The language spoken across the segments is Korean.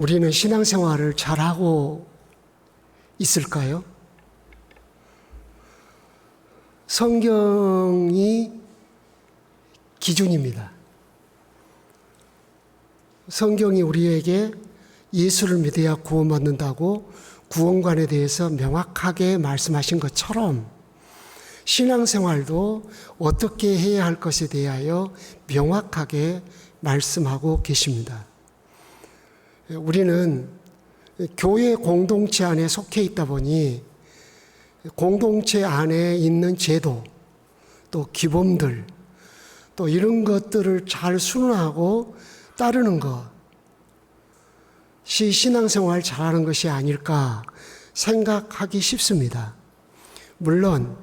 우리는 신앙생활을 잘하고 있을까요? 성경이 기준입니다. 성경이 우리에게 예수를 믿어야 구원받는다고 구원관에 대해서 명확하게 말씀하신 것처럼 신앙생활도 어떻게 해야 할 것에 대하여 명확하게 말씀하고 계십니다. 우리는 교회 공동체 안에 속해 있다 보니 공동체 안에 있는 제도, 또 기본들, 또 이런 것들을 잘 순응하고 따르는 것이 신앙생활 잘하는 것이 아닐까 생각하기 쉽습니다. 물론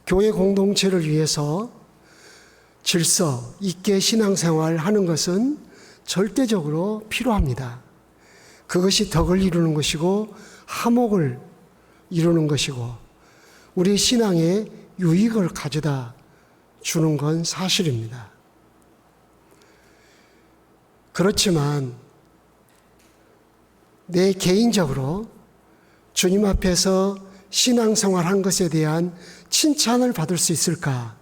교회 공동체를 위해서 질서 있게 신앙생활 하는 것은 절대적으로 필요합니다. 그것이 덕을 이루는 것이고 화목을 이루는 것이고 우리 신앙에 유익을 가져다 주는 건 사실입니다. 그렇지만 내 개인적으로 주님 앞에서 신앙생활 한 것에 대한 칭찬을 받을 수 있을까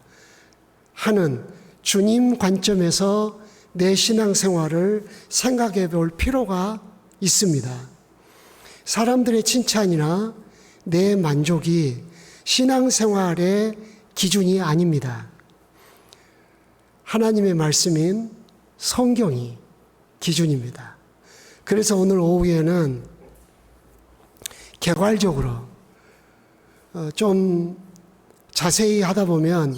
하는 주님 관점에서 내 신앙생활을 생각해 볼 필요가 있습니다. 사람들의 칭찬이나 내 만족이 신앙생활의 기준이 아닙니다. 하나님의 말씀인 성경이 기준입니다. 그래서 오늘 오후에는 개괄적으로 좀 자세히 하다 보면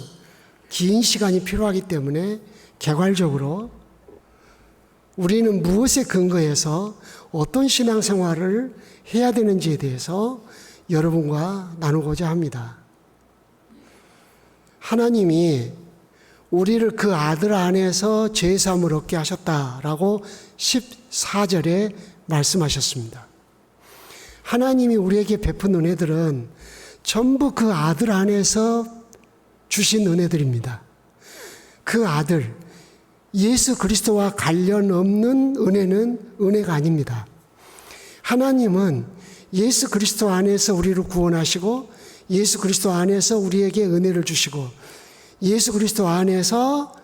긴 시간이 필요하기 때문에 개괄적으로 우리는 무엇에 근거해서 어떤 신앙생활을 해야 되는지에 대해서 여러분과 나누고자 합니다. 하나님이 우리를 그 아들 안에서 죄사함을 얻게 하셨다라고 14절에 말씀하셨습니다. 하나님이 우리에게 베푼 은혜들은 전부 그 아들 안에서 주신 은혜들입니다. 그 아들, 예수 그리스도와 관련 없는 은혜는 은혜가 아닙니다. 하나님은 예수 그리스도 안에서 우리를 구원하시고 예수 그리스도 안에서 우리에게 은혜를 주시고 예수 그리스도 안에서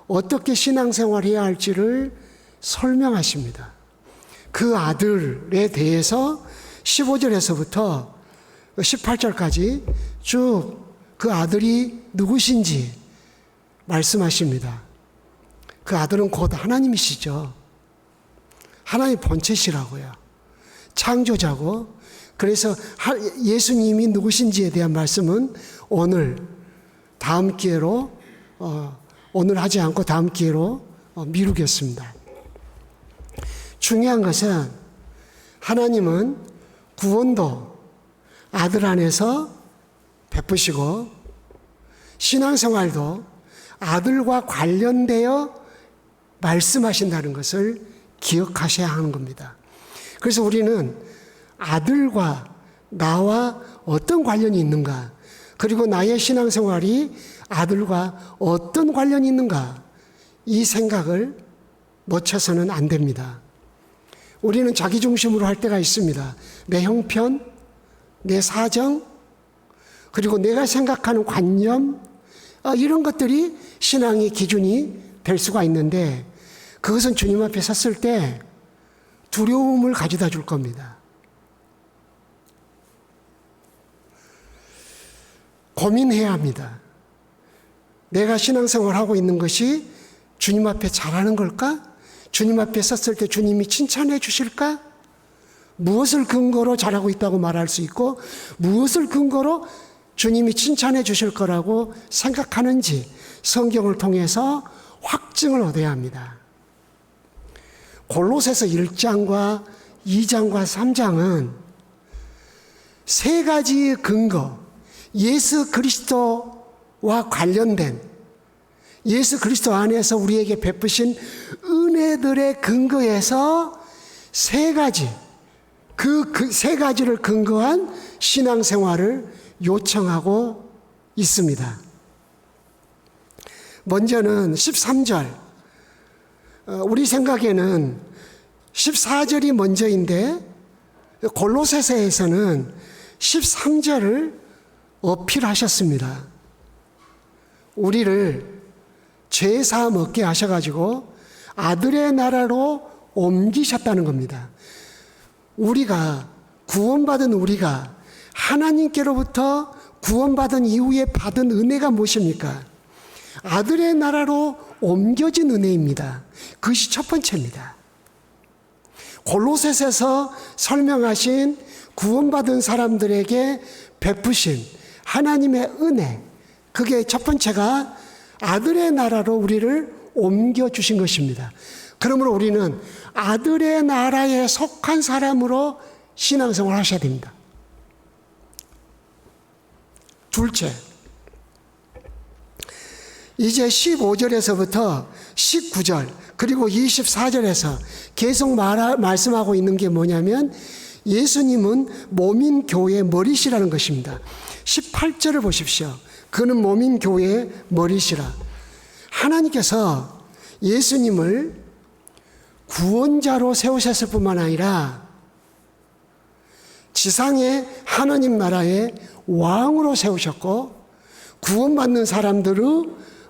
어떻게 신앙생활해야 할지를 설명하십니다. 그 아들에 대해서 15절에서부터 18절까지 쭉 그 아들이 누구신지 말씀하십니다. 그 아들은 곧 하나님이시죠. 하나님 본체시라고요. 창조자고. 그래서 예수님이 누구신지에 대한 말씀은 오늘 다음 기회로 오늘 하지 않고 다음 기회로 미루겠습니다. 중요한 것은 하나님은 구원도 아들 안에서 베푸시고 신앙생활도 아들과 관련되어 말씀하신다는 것을 기억하셔야 하는 겁니다. 그래서 우리는 아들과 나와 어떤 관련이 있는가, 그리고 나의 신앙생활이 아들과 어떤 관련이 있는가, 이 생각을 놓쳐서는 안 됩니다. 우리는 자기중심으로 할 때가 있습니다. 내 형편, 내 사정, 그리고 내가 생각하는 관념, 이런 것들이 신앙의 기준이 될 수가 있는데 그것은 주님 앞에 섰을 때 두려움을 가져다 줄 겁니다. 고민해야 합니다. 내가 신앙생활하고 있는 것이 주님 앞에 잘하는 걸까? 주님 앞에 섰을 때 주님이 칭찬해 주실까? 무엇을 근거로 잘하고 있다고 말할 수 있고 무엇을 근거로 주님이 칭찬해 주실 거라고 생각하는지 성경을 통해서 확증을 얻어야 합니다. 골로새서 1장과 2장과 3장은 세 가지의 근거, 예수 그리스도와 관련된 예수 그리스도 안에서 우리에게 베푸신 은혜들의 근거에서 세 가지, 그 세 가지를 근거한 신앙생활을 요청하고 있습니다. 먼저는 13절, 우리 생각에는 14절이 먼저인데 골로새서에서는 13절을 어필하셨습니다. 우리를 죄사함 얻게 하셔가지고 아들의 나라로 옮기셨다는 겁니다. 우리가 구원받은 우리가 하나님께로부터 구원받은 이후에 받은 은혜가 무엇입니까? 아들의 나라로 옮겨진 은혜입니다. 그것이 첫 번째입니다. 골로새서에서 설명하신 구원받은 사람들에게 베푸신 하나님의 은혜, 그게 첫 번째가 아들의 나라로 우리를 옮겨주신 것입니다. 그러므로 우리는 아들의 나라에 속한 사람으로 신앙생활을 하셔야 됩니다. 둘째, 이제 15절에서부터 19절 그리고 24절에서 계속 말씀하고 있는 게 뭐냐면 예수님은 몸인 교회의 머리시라는 것입니다. 18절을 보십시오. 그는 몸인 교회의 머리시라. 하나님께서 예수님을 구원자로 세우셨을 뿐만 아니라 지상의 하나님 나라의 왕으로 세우셨고 구원받는 사람들의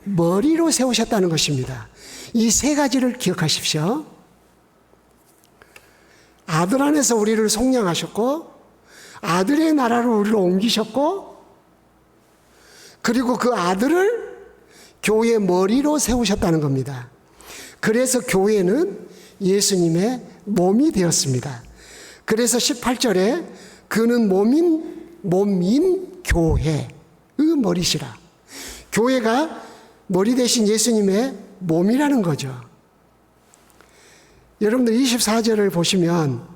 머리로 세우셨다는 것입니다. 이 세 가지를 기억하십시오. 아들 안에서 우리를 속량하셨고 아들의 나라로 우리를 옮기셨고 그리고 그 아들을 교회의 머리로 세우셨다는 겁니다. 그래서 교회는 예수님의 몸이 되었습니다. 그래서 18절에 그는 몸인 교회의 머리시라. 교회가 머리 대신 예수님의 몸이라는 거죠. 여러분들 24절을 보시면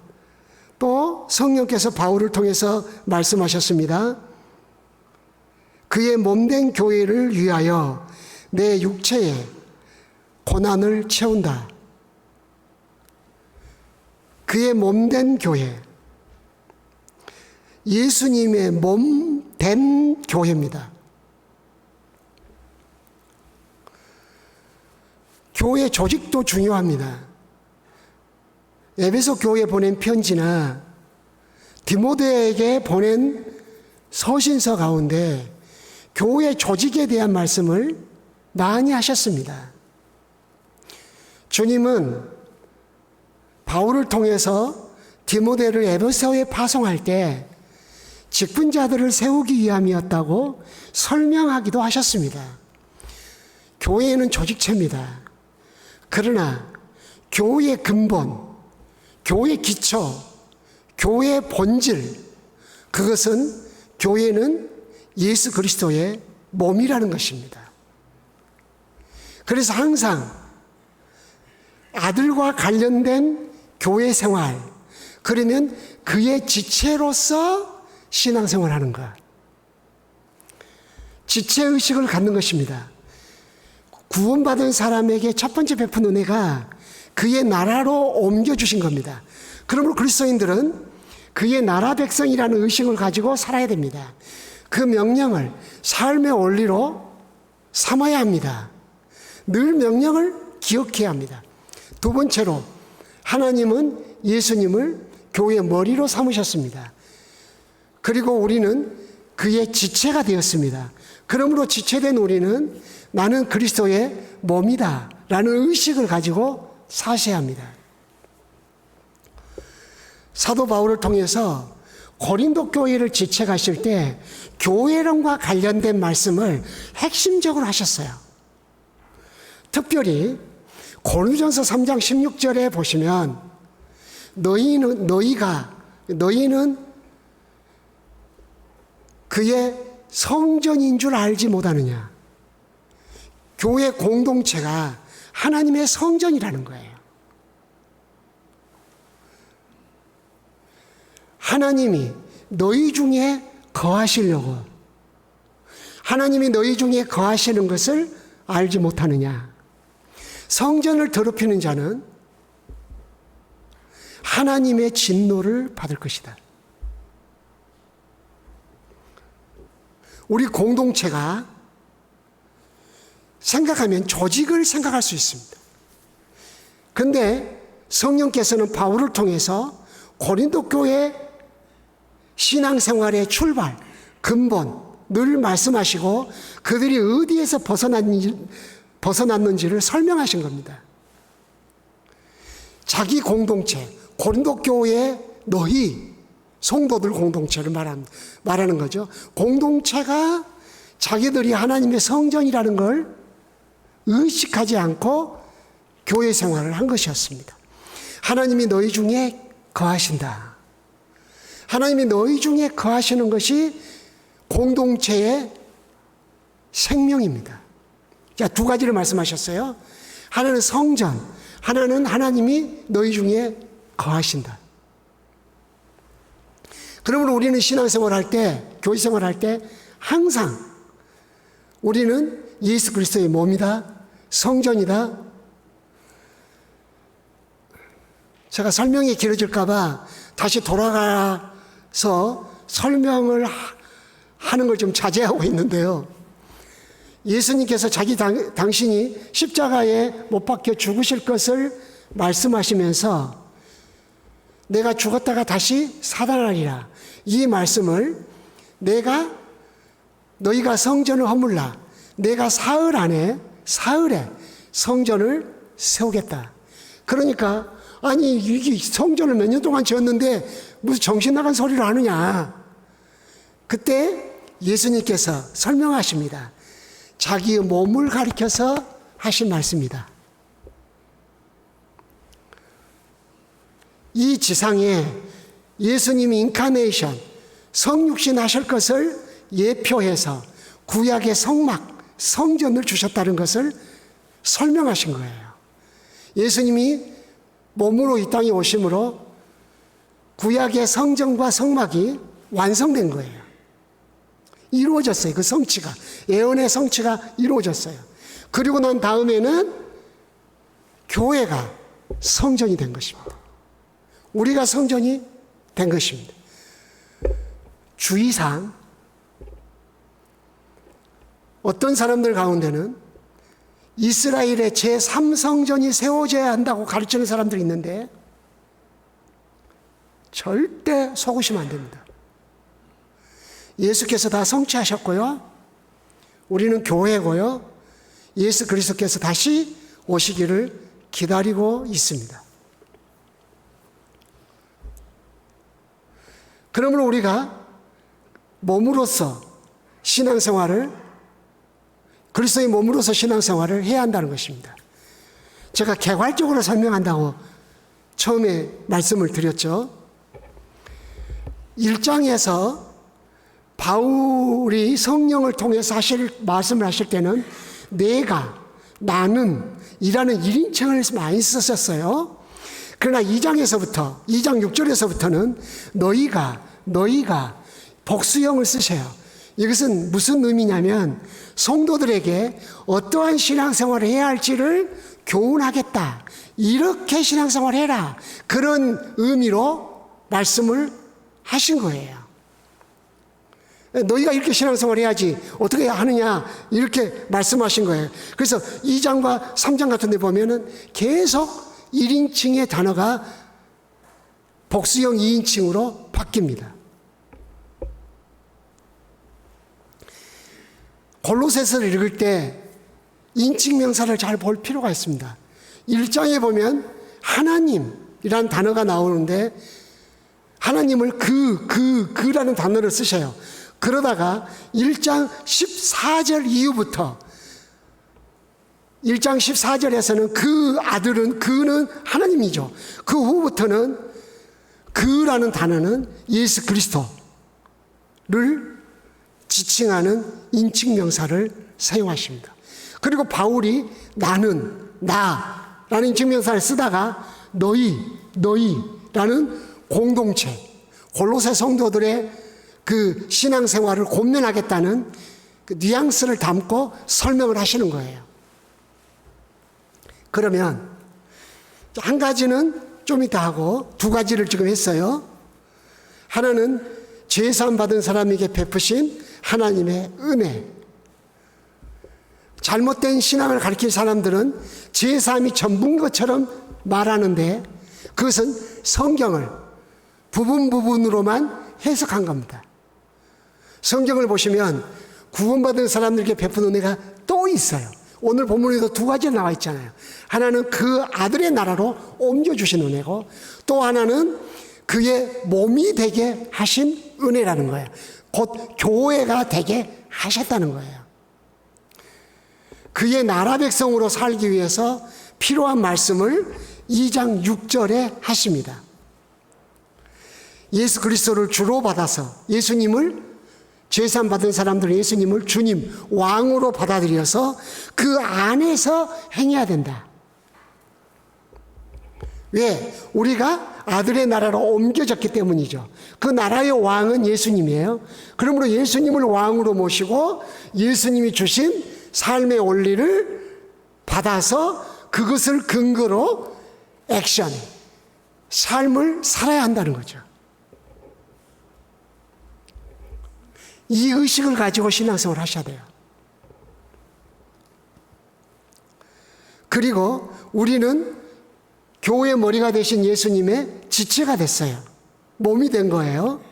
또 성령께서 바울을 통해서 말씀하셨습니다. 그의 몸된 교회를 위하여 내 육체에 고난을 채운다. 그의 몸된 교회, 예수님의 몸된 교회입니다. 교회 조직도 중요합니다. 에베소 교회에 보낸 편지나 디모데에게 보낸 서신서 가운데 교회 조직에 대한 말씀을 많이 하셨습니다. 주님은 바울을 통해서 디모데를 에베소에 파송할 때 직분자들을 세우기 위함이었다고 설명하기도 하셨습니다. 교회는 조직체입니다. 그러나 교회의 근본, 교회의 기초, 교회의 본질, 그것은 교회는 예수 그리스도의 몸이라는 것입니다. 그래서 항상 아들과 관련된 교회 생활, 그러면 그의 지체로서 신앙생활하는 것, 지체의식을 갖는 것입니다. 구원받은 사람에게 첫 번째 베푼 은혜가 그의 나라로 옮겨주신 겁니다. 그러므로 그리스도인들은 그의 나라 백성이라는 의식을 가지고 살아야 됩니다. 그 명령을 삶의 원리로 삼아야 합니다. 늘 명령을 기억해야 합니다. 두 번째로 하나님은 예수님을 교회의 머리로 삼으셨습니다. 그리고 우리는 그의 지체가 되었습니다. 그러므로 지체된 우리는 나는 그리스도의 몸이다 라는 의식을 가지고 사셔야 합니다. 사도 바울을 통해서 고린도 교회를 지책하실 때 교회론과 관련된 말씀을 핵심적으로 하셨어요. 특별히 고린도전서 3장 16절에 보시면 너희는 그의 성전인 줄 알지 못하느냐. 교회 공동체가 하나님의 성전이라는 거예요. 하나님이 너희 중에 거하시려고, 하나님이 너희 중에 거하시는 것을 알지 못하느냐. 성전을 더럽히는 자는 하나님의 진노를 받을 것이다. 우리 공동체가 생각하면 조직을 생각할 수 있습니다. 그런데 성령께서는 바울을 통해서 고린도 교회 신앙생활의 출발, 근본 늘 말씀하시고 그들이 어디에서 벗어났는지를 설명하신 겁니다. 자기 공동체, 고린도 교회의 너희 성도들 공동체를 말하는 거죠. 공동체가 자기들이 하나님의 성전이라는 걸 의식하지 않고 교회 생활을 한 것이었습니다. 하나님이 너희 중에 거하신다. 하나님이 너희 중에 거하시는 것이 공동체의 생명입니다. 자, 두 가지를 말씀하셨어요. 하나는 성전, 하나는 하나님이 너희 중에 거하신다. 그러므로 우리는 신앙생활 할 때, 교회생활 할 때 항상 우리는 예수 그리스도의 몸이다, 성전이다. 제가 설명이 길어질까 봐 다시 돌아가서 설명을 하는 걸 좀 자제하고 있는데요. 예수님께서 당신이 십자가에 못 박혀 죽으실 것을 말씀하시면서 내가 죽었다가 다시 살아나리라. 이 말씀을 너희가 성전을 허물라. 내가 사흘에 성전을 세우겠다. 그러니까 아니 이 성전을 몇 년 동안 지었는데 무슨 정신 나간 소리를 하느냐. 그때 예수님께서 설명하십니다. 자기의 몸을 가리켜서 하신 말씀이다. 이 지상에 예수님이 인카네이션, 성육신 하실 것을 예표해서 구약의 성막, 성전을 주셨다는 것을 설명하신 거예요. 예수님이 몸으로 이 땅에 오심으로 구약의 성전과 성막이 완성된 거예요. 이루어졌어요. 그 성취가. 예언의 성취가 이루어졌어요. 그리고 난 다음에는 교회가 성전이 된 것입니다. 우리가 성전이 된 것입니다. 주의상 어떤 사람들 가운데는 이스라엘의 제3성전이 세워져야 한다고 가르치는 사람들이 있는데 절대 속으시면 안 됩니다. 예수께서 다 성취하셨고요. 우리는 교회고요. 예수 그리스도께서 다시 오시기를 기다리고 있습니다. 그러므로 우리가 몸으로서 신앙생활을, 그리스도의 몸으로서 신앙생활을 해야 한다는 것입니다. 제가 개괄적으로 설명한다고 처음에 말씀을 드렸죠. 1장에서 바울이 성령을 통해서 말씀을 하실 때는 내가, 나는 이라는 1인칭을 많이 썼었어요. 그러나 2장 6절에서부터는 너희가 복수형을 쓰세요. 이것은 무슨 의미냐면 성도들에게 어떠한 신앙생활을 해야 할지를 교훈하겠다. 이렇게 신앙생활을 해라. 그런 의미로 말씀을 하신 거예요. 너희가 이렇게 신앙생활을 해야지 어떻게 하느냐 이렇게 말씀하신 거예요. 그래서 2장과 3장 같은 데 보면은 계속 1인칭의 단어가 복수형 2인칭으로 바뀝니다. 골로새서를 읽을 때 인칭 명사를 잘 볼 필요가 있습니다. 1장에 보면 하나님이라는 단어가 나오는데 하나님을 그라는 단어를 쓰셔요. 그러다가 1장 14절 이후부터 1장 14절에서는 그는 하나님이죠. 그 후부터는 그라는 단어는 예수 그리스도를 지칭하는 인칭명사를 사용하십니다. 그리고 바울이 나라는 인칭명사를 쓰다가 너희라는 공동체, 골로새 성도들의 그 신앙생활을 권면하겠다는 그 뉘앙스를 담고 설명을 하시는 거예요. 그러면 한 가지는 좀 이따 하고 두 가지를 지금 했어요. 하나는 죄사함 받은 사람에게 베푸신 하나님의 은혜. 잘못된 신앙을 가르칠 사람들은 죄사함이 전부인 것처럼 말하는데 그것은 성경을 부분으로만 해석한 겁니다. 성경을 보시면 구원받은 사람들에게 베푼 은혜가 또 있어요. 오늘 본문에도 두 가지 나와 있잖아요. 하나는 그 아들의 나라로 옮겨주신 은혜고, 또 하나는 그의 몸이 되게 하신 은혜라는 거예요. 곧 교회가 되게 하셨다는 거예요. 그의 나라 백성으로 살기 위해서 필요한 말씀을 2장 6절에 하십니다. 예수 그리스도를 주로 받아서 예수님을, 제산 받은 사람들은 예수님을 주님, 왕으로 받아들여서 그 안에서 행해야 된다. 왜? 우리가 아들의 나라로 옮겨졌기 때문이죠. 그 나라의 왕은 예수님이에요. 그러므로 예수님을 왕으로 모시고 예수님이 주신 삶의 원리를 받아서 그것을 근거로 액션, 삶을 살아야 한다는 거죠. 이 의식을 가지고 신앙생활을 하셔야 돼요. 그리고 우리는 교회의 머리가 되신 예수님의 지체가 됐어요. 몸이 된 거예요.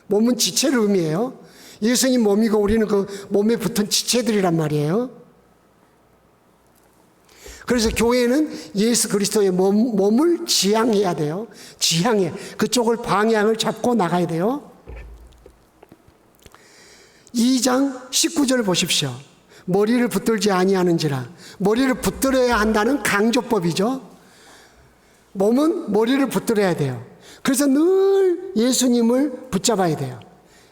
몸은 지체를 의미해요. 예수님 몸이고 우리는 그 몸에 붙은 지체들이란 말이에요. 그래서 교회는 예수 그리스도의 몸을 지향해야 돼요. 지향해. 그쪽을 방향을 잡고 나가야 돼요. 2장 19절 보십시오. 머리를 붙들지 아니하는지라. 머리를 붙들어야 한다는 강조법이죠. 몸은 머리를 붙들어야 돼요. 그래서 늘 예수님을 붙잡아야 돼요.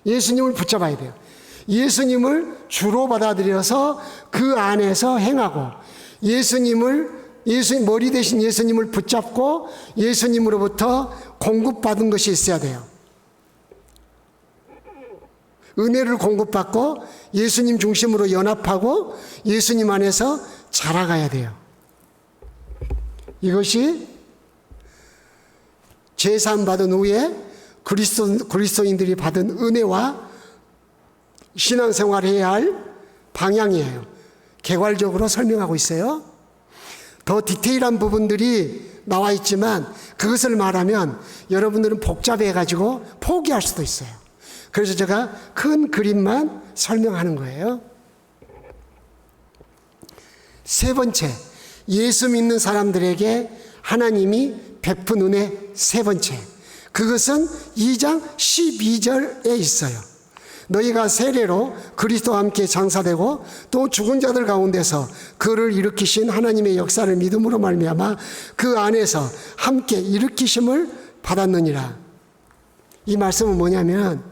예수님을 붙잡아야 돼요. 예수님을 주로 받아들여서 그 안에서 행하고, 머리 대신 예수님을 붙잡고 예수님으로부터 공급받은 것이 있어야 돼요. 은혜를 공급받고 예수님 중심으로 연합하고 예수님 안에서 자라가야 돼요. 이것이 제사함 받은 후에 그리스도인들이 받은 은혜와 신앙생활을 해야 할 방향이에요. 개괄적으로 설명하고 있어요. 더 디테일한 부분들이 나와 있지만 그것을 말하면 여러분들은 복잡해가지고 포기할 수도 있어요. 그래서 제가 큰 그림만 설명하는 거예요. 세 번째, 예수 믿는 사람들에게 하나님이 베푼 은혜 세 번째. 그것은 2장 12절에 있어요. 너희가 세례로 그리스도와 함께 장사되고 또 죽은 자들 가운데서 그를 일으키신 하나님의 역사를 믿음으로 말미암아 그 안에서 함께 일으키심을 받았느니라. 이 말씀은 뭐냐면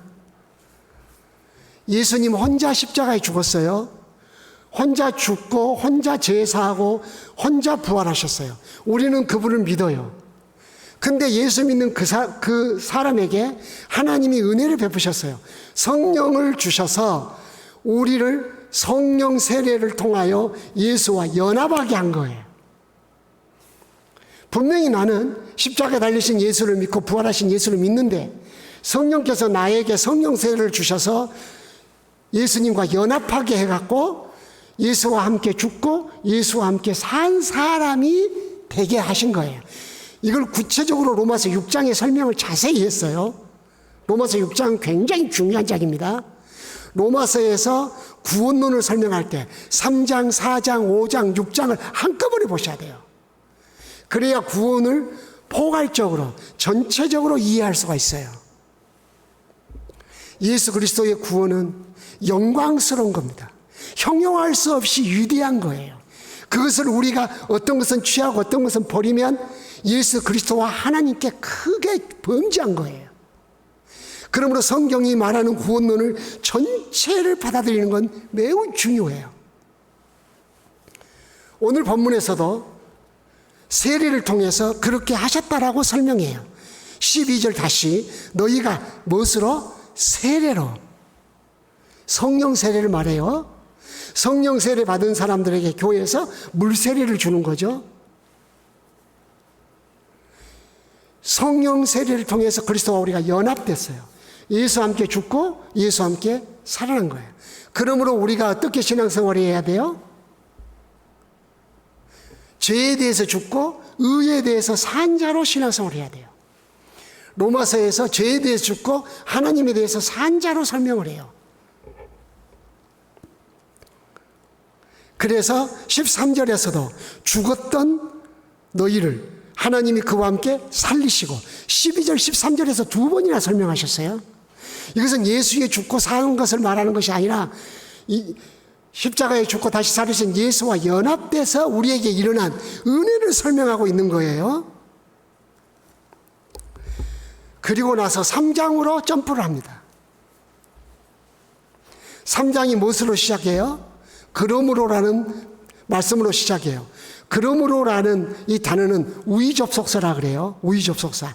예수님 혼자 십자가에 죽었어요. 혼자 죽고 혼자 제사하고 혼자 부활하셨어요. 우리는 그분을 믿어요. 근데 예수 믿는 그 사람에게 하나님이 은혜를 베푸셨어요. 성령을 주셔서 우리를 성령 세례를 통하여 예수와 연합하게 한 거예요. 분명히 나는 십자가에 달리신 예수를 믿고 부활하신 예수를 믿는데 성령께서 나에게 성령 세례를 주셔서 예수님과 연합하게 해갖고 예수와 함께 죽고 예수와 함께 산 사람이 되게 하신 거예요. 이걸 구체적으로 로마서 6장에 설명을 자세히 했어요. 로마서 6장은 굉장히 중요한 장입니다. 로마서에서 구원론을 설명할 때 3장, 4장, 5장, 6장을 한꺼번에 보셔야 돼요. 그래야 구원을 포괄적으로 전체적으로 이해할 수가 있어요. 예수 그리스도의 구원은 영광스러운 겁니다. 형용할 수 없이 위대한 거예요. 그것을 우리가 어떤 것은 취하고 어떤 것은 버리면 예수 그리스도와 하나님께 크게 범죄한 거예요. 그러므로 성경이 말하는 구원론을 전체를 받아들이는 건 매우 중요해요. 오늘 본문에서도 세례를 통해서 그렇게 하셨다라고 설명해요. 12절 다시 너희가 무엇으로? 세례로. 성령 세례를 말해요. 성령 세례 받은 사람들에게 교회에서 물 세례를 주는 거죠. 성령 세례를 통해서 그리스도와 우리가 연합됐어요. 예수와 함께 죽고 예수와 함께 살아난 거예요. 그러므로 우리가 어떻게 신앙생활을 해야 돼요? 죄에 대해서 죽고 의에 대해서 산 자로 신앙생활을 해야 돼요. 로마서에서 죄에 대해서 죽고 하나님에 대해서 산 자로 설명을 해요. 그래서 13절에서도 죽었던 너희를 하나님이 그와 함께 살리시고 12절 13절에서 두 번이나 설명하셨어요. 이것은 예수의 죽고 사는 것을 말하는 것이 아니라 이 십자가에 죽고 다시 살으신 예수와 연합돼서 우리에게 일어난 은혜를 설명하고 있는 거예요. 그리고 나서 3장으로 점프를 합니다. 3장이 무엇으로 시작해요? 그러므로라는 말씀으로 시작해요. 그러므로라는 이 단어는 우의접속사라 그래요. 우의접속사.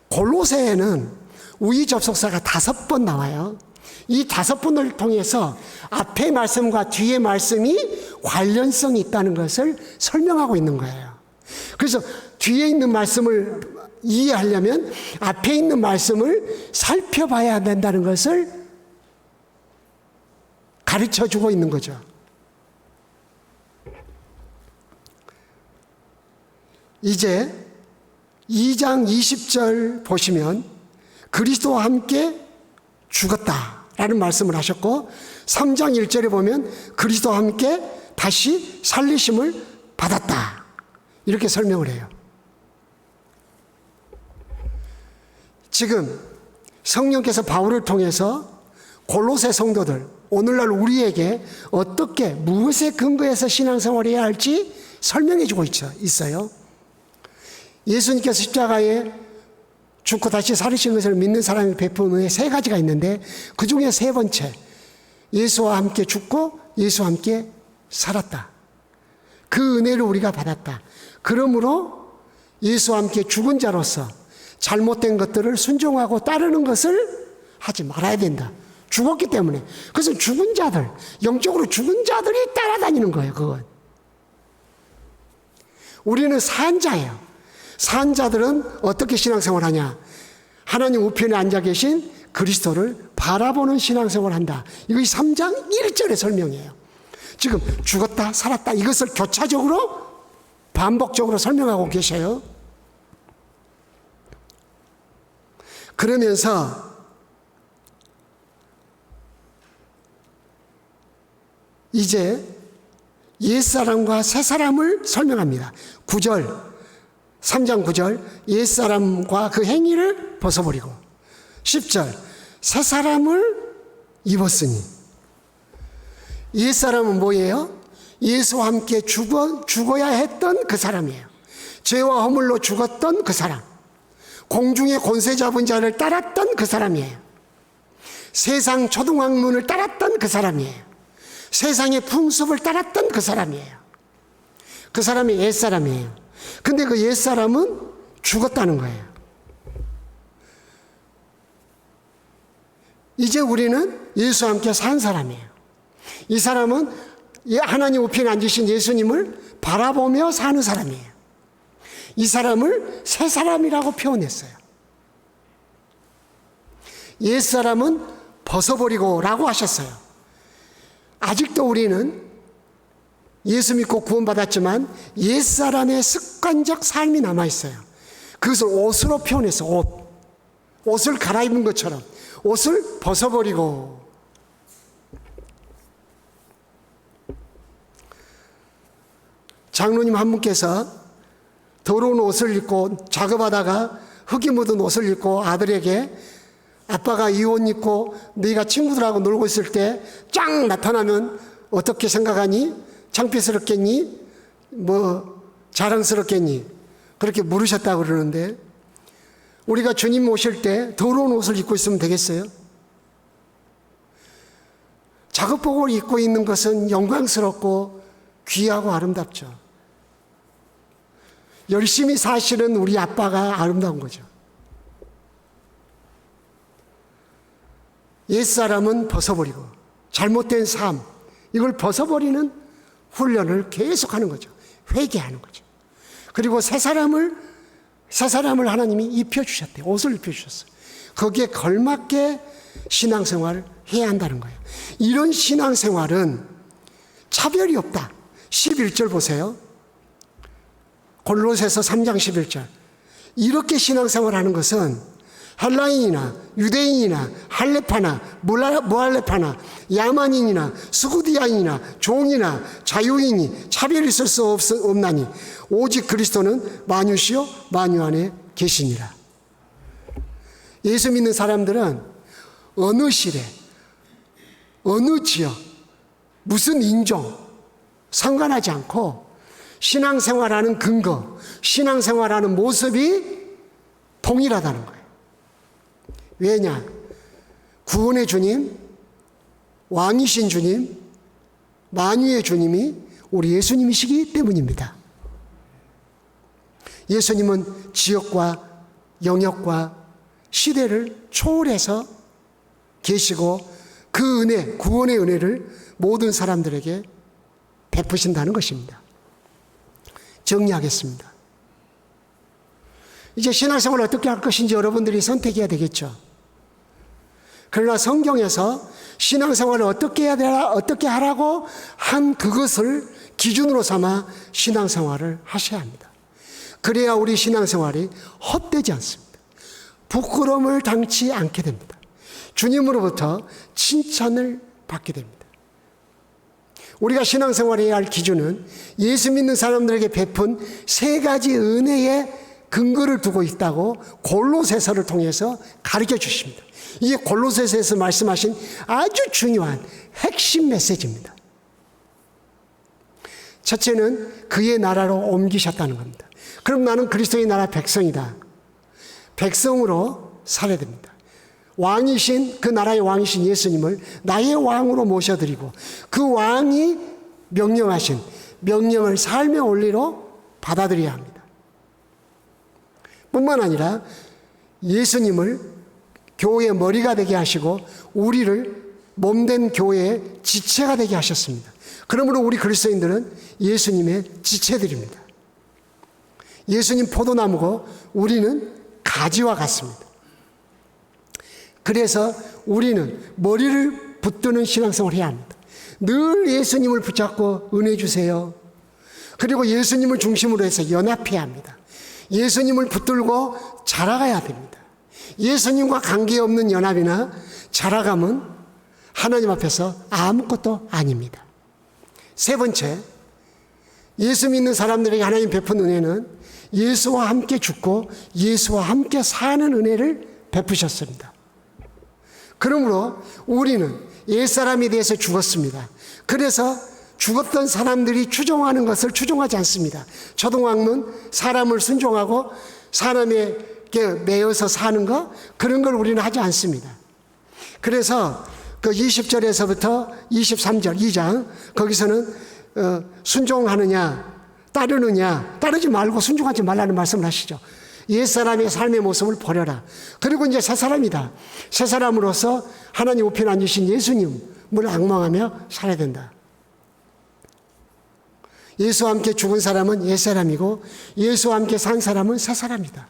골로새에는 우의접속사가 5번 나와요. 이 5번을 통해서 앞의 말씀과 뒤의 말씀이 관련성이 있다는 것을 설명하고 있는 거예요. 그래서 뒤에 있는 말씀을 이해하려면 앞에 있는 말씀을 살펴봐야 된다는 것을 가르쳐주고 있는 거죠. 이제 2장 20절 보시면 그리스도와 함께 죽었다라는 말씀을 하셨고 3장 1절에 보면 그리스도와 함께 다시 살리심을 받았다 이렇게 설명을 해요. 지금 성령께서 바울을 통해서 골로새 성도들 오늘날 우리에게 어떻게 무엇에 근거해서 신앙생활을 해야 할지 설명해 주고 있어요. 예수님께서 십자가에 죽고 다시 살으신 것을 믿는 사람이 베푼 은혜 3가지가 있는데 그 중에 3번째 예수와 함께 죽고 예수와 함께 살았다. 그 은혜를 우리가 받았다. 그러므로 예수와 함께 죽은 자로서 잘못된 것들을 순종하고 따르는 것을 하지 말아야 된다. 죽었기 때문에. 그래서 죽은 자들, 영적으로 죽은 자들이 따라다니는 거예요. 그건. 우리는 산 자예요. 산 자들은 어떻게 신앙생활하냐? 하나님 우편에 앉아 계신 그리스도를 바라보는 신앙생활을 한다. 이것이 3장 1절의 설명이에요. 지금 죽었다 살았다 이것을 교차적으로 반복적으로 설명하고 계셔요. 그러면서 이제 옛사람과 새사람을 설명합니다. 9절 3장 9절 옛사람과 그 행위를 벗어버리고 10절 새사람을 입었으니 옛사람은 뭐예요? 예수와 함께 죽어야 했던 그 사람이에요. 죄와 허물로 죽었던 그 사람, 공중의 권세 잡은 자를 따랐던 그 사람이에요. 세상 초등학문을 따랐던 그 사람이에요. 세상의 풍습을 따랐던 그 사람이에요. 그 사람이 옛사람이에요. 근데 그 옛사람은 죽었다는 거예요. 이제 우리는 예수와 함께 산 사람이에요. 이 사람은 하나님 우편에 앉으신 예수님을 바라보며 사는 사람이에요. 이 사람을 새 사람이라고 표현했어요. 옛사람은 벗어버리고 라고 하셨어요. 아직도 우리는 예수 믿고 구원받았지만 옛사람의 습관적 삶이 남아있어요. 그것을 옷으로 표현해서 옷을 갈아입은 것처럼 옷을 벗어버리고 장로님 한 분께서 더러운 옷을 입고 작업하다가 흙이 묻은 옷을 입고 아들에게 아빠가 이 옷 입고 네가 친구들하고 놀고 있을 때 쫙 나타나면 어떻게 생각하니? 창피스럽겠니? 자랑스럽겠니? 그렇게 물으셨다고 그러는데 우리가 주님 오실 때 더러운 옷을 입고 있으면 되겠어요? 작업복을 입고 있는 것은 영광스럽고 귀하고 아름답죠. 열심히 사시는 우리 아빠가 아름다운 거죠. 옛사람은 벗어버리고 잘못된 삶 이걸 벗어버리는 훈련을 계속하는 거죠. 회개하는 거죠. 그리고 새 사람을 하나님이 입혀주셨대요. 옷을 입혀주셨어요. 거기에 걸맞게 신앙생활을 해야 한다는 거예요. 이런 신앙생활은 차별이 없다. 11절 보세요. 골로새서 3장 11절. 이렇게 신앙생활하는 것은 헬라인이나 유대인이나 할레파나 무할레파나 야만인이나 스구디아인이나 종이나 자유인이 차별이 있을 수 없나니 오직 그리스도는 만유시요 만유 안에 계시니라. 예수 믿는 사람들은 어느 시대, 어느 지역, 무슨 인종 상관하지 않고 신앙생활하는 근거, 신앙생활하는 모습이 동일하다는 거예요. 왜냐? 구원의 주님, 왕이신 주님, 만유의 주님이 우리 예수님이시기 때문입니다. 예수님은 지역과 영역과 시대를 초월해서 계시고 그 은혜, 구원의 은혜를 모든 사람들에게 베푸신다는 것입니다. 정리하겠습니다. 이제 신앙생활을 어떻게 할 것인지 여러분들이 선택해야 되겠죠. 그러나 성경에서 신앙생활을 어떻게 해야 되나, 어떻게 하라고 한 그것을 기준으로 삼아 신앙생활을 하셔야 합니다. 그래야 우리 신앙생활이 헛되지 않습니다. 부끄러움을 당치 않게 됩니다. 주님으로부터 칭찬을 받게 됩니다. 우리가 신앙생활해야 할 기준은 예수 믿는 사람들에게 베푼 세 가지 은혜의 근거를 두고 있다고 골로새서를 통해서 가르쳐 주십니다. 이게 골로새서에서 말씀하신 아주 중요한 핵심 메시지입니다. 첫째는 그의 나라로 옮기셨다는 겁니다. 그럼 나는 그리스도의 나라 백성이다. 백성으로 살아야 됩니다. 왕이신, 그 나라의 왕이신 예수님을 나의 왕으로 모셔드리고 그 왕이 명령하신 명령을 삶의 원리로 받아들여야 합니다. 뿐만 아니라 예수님을 교회의 머리가 되게 하시고 우리를 몸된 교회의 지체가 되게 하셨습니다. 그러므로 우리 그리스도인들은 예수님의 지체들입니다. 예수님 포도나무고 우리는 가지와 같습니다. 그래서 우리는 머리를 붙드는 신앙생활을 해야 합니다. 늘 예수님을 붙잡고 은혜 주세요. 그리고 예수님을 중심으로 해서 연합해야 합니다. 예수님을 붙들고 자라가야 됩니다. 예수님과 관계없는 연합이나 자라감은 하나님 앞에서 아무것도 아닙니다. 세 번째, 예수 믿는 사람들에게 하나님 베푼 은혜는 예수와 함께 죽고 예수와 함께 사는 은혜를 베푸셨습니다. 그러므로 우리는 옛사람에 대해서 죽었습니다. 그래서 죽었던 사람들이 추종하는 것을 추종하지 않습니다. 초등학문 사람을 순종하고 사람에게 매여서 사는 거, 그런 걸 우리는 하지 않습니다. 그래서 그 20절에서부터 23절 2장 거기서는 순종하느냐 따르느냐, 따르지 말고 순종하지 말라는 말씀을 하시죠. 옛사람의 삶의 모습을 버려라. 그리고 이제 새 사람이다. 새 사람으로서 하나님 우편 앉으신 예수님을 앙망하며 살아야 된다. 예수와 함께 죽은 사람은 옛사람이고 예수와 함께 산 사람은 새 사람이다.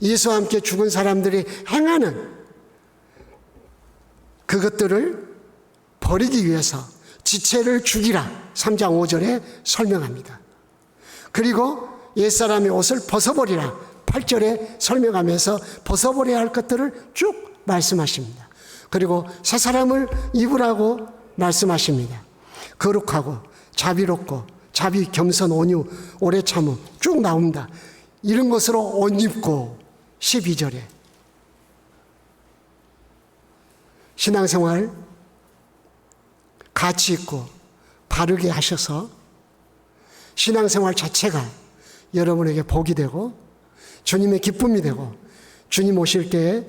예수와 함께 죽은 사람들이 행하는 그것들을 버리기 위해서 지체를 죽이라 3장 5절에 설명합니다. 그리고 옛사람의 옷을 벗어버리라 8절에 설명하면서 벗어버려야 할 것들을 쭉 말씀하십니다. 그리고 새 사람을 입으라고 말씀하십니다. 거룩하고 자비롭고 자비, 겸손, 온유, 오래 참음 쭉 나옵니다. 이런 것으로 옷 입고 12절에 신앙생활 가치 있고 바르게 하셔서 신앙생활 자체가 여러분에게 복이 되고 주님의 기쁨이 되고 주님 오실 때에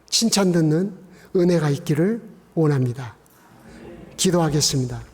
칭찬 듣는 은혜가 있기를 원합니다. 기도하겠습니다.